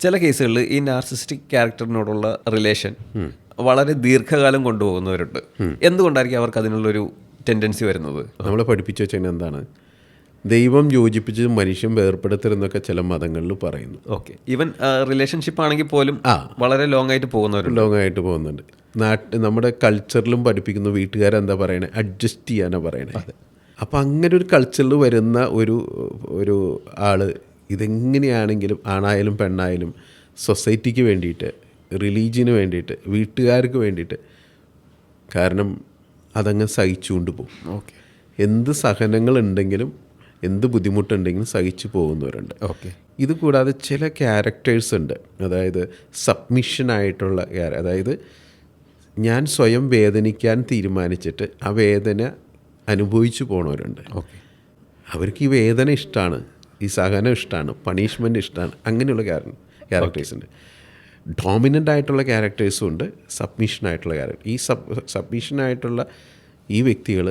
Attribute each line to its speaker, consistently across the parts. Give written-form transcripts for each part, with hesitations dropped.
Speaker 1: ചില കേസുകളിൽ ഈ നാർസിസ്റ്റിക് ക്യാരക്ടറിനോടുള്ള റിലേഷൻ വളരെ ദീർഘകാലം കൊണ്ടുപോകുന്നവരുണ്ട്. എന്തുകൊണ്ടായിരിക്കും അവർക്ക് അതിനുള്ളൊരു ടെൻഡൻസി വരുന്നത്?
Speaker 2: നമ്മളെ പഠിപ്പിച്ചു വെച്ചാൽ എന്താണ്, ദൈവം യോജിപ്പിച്ച് മനുഷ്യൻ വേർപ്പെടുത്തരുന്നൊക്കെ ചില മതങ്ങളിൽ പറയുന്നു.
Speaker 1: ഓക്കെ, ഈവൻ റിലേഷൻഷിപ്പ് ആണെങ്കിൽ പോലും വളരെ ലോങ് ആയിട്ട് പോകുന്നവരുണ്ട്.
Speaker 2: ലോങ് ആയിട്ട് പോകുന്നുണ്ട്. നമ്മുടെ കൾച്ചറിലും പഠിപ്പിക്കുന്ന വീട്ടുകാരെന്താ പറയണേ, അഡ്ജസ്റ്റ് ചെയ്യാനാണ് പറയണേ. അപ്പം അങ്ങനെ ഒരു കൾച്ചറിൽ വരുന്ന ഒരു ആൾ ഇതെങ്ങനെയാണെങ്കിലും ആണായാലും പെണ്ണായാലും സൊസൈറ്റിക്ക് വേണ്ടിയിട്ട്, റിലീജിയന് വേണ്ടിയിട്ട്, വീട്ടുകാർക്ക് വേണ്ടിയിട്ട്, കാരണം അതങ്ങ് സഹിച്ചുകൊണ്ട് പോകും.
Speaker 1: ഓക്കെ,
Speaker 2: എന്ത് സഹനങ്ങളുണ്ടെങ്കിലും എന്ത് ബുദ്ധിമുട്ടുണ്ടെങ്കിലും സഹിച്ചു പോകുന്നവരുണ്ട്.
Speaker 1: ഓക്കെ.
Speaker 2: ഇത് കൂടാതെ ചില ക്യാരക്ടേഴ്സ് ഉണ്ട്, അതായത് സബ്മിഷനായിട്ടുള്ള അതായത് ഞാൻ സ്വയം വേദനിക്കാൻ തീരുമാനിച്ചിട്ട് ആ വേദന അനുഭവിച്ചു പോണവരുണ്ട്.
Speaker 1: ഓക്കെ,
Speaker 2: അവർക്ക് ഈ വേദന ഇഷ്ടമാണ്, ഈ സഹനം ഇഷ്ടമാണ്, പണിഷ്മെൻ്റ് ഇഷ്ടമാണ്. അങ്ങനെയുള്ള ക്യാരക്ടേഴ്സ് ഉണ്ട്. ഡോമിനൻ്റ് ആയിട്ടുള്ള ക്യാരക്ടേഴ്സും ഉണ്ട്, സബ്മിഷനായിട്ടുള്ള ക്യാരക്ടർ. ഈ സബ്മിഷനായിട്ടുള്ള ഈ വ്യക്തികൾ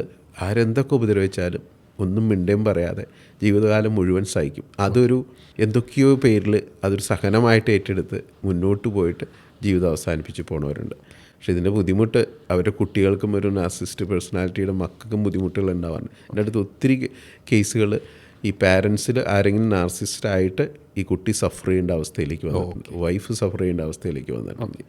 Speaker 2: ആരെന്തൊക്കെ ഉപദ്രവിച്ചാലും ഒന്നും മിണ്ടയും പറയാതെ ജീവിതകാലം മുഴുവൻ സഹിക്കും. അതൊരു എന്തൊക്കെയോ പേരിൽ അതൊരു സഹനമായിട്ട് ഏറ്റെടുത്ത് മുന്നോട്ട് പോയിട്ട് ജീവിതം അവസാനിപ്പിച്ച് പോണവരുണ്ട്. പക്ഷേ ഇതിൻ്റെ ബുദ്ധിമുട്ട് അവരുടെ കുട്ടികൾക്കും ഒരു നാർസിസ്റ്റ് പേഴ്സണാലിറ്റിയുടെ മക്കൾക്കും ബുദ്ധിമുട്ടുകൾ ഉണ്ടാവാറുണ്ട്. എൻ്റെ അടുത്ത് ഒത്തിരി കേസുകൾ ഈ പാരൻസിൽ ആരെങ്കിലും നാർസിസ്റ്റായിട്ട് ഈ കുട്ടി സഫർ ചെയ്യേണ്ട അവസ്ഥയിലേക്ക് വന്നിട്ടുണ്ട്, വൈഫ് സഫർ ചെയ്യേണ്ട അവസ്ഥയിലേക്ക് വന്നിട്ടുണ്ട്.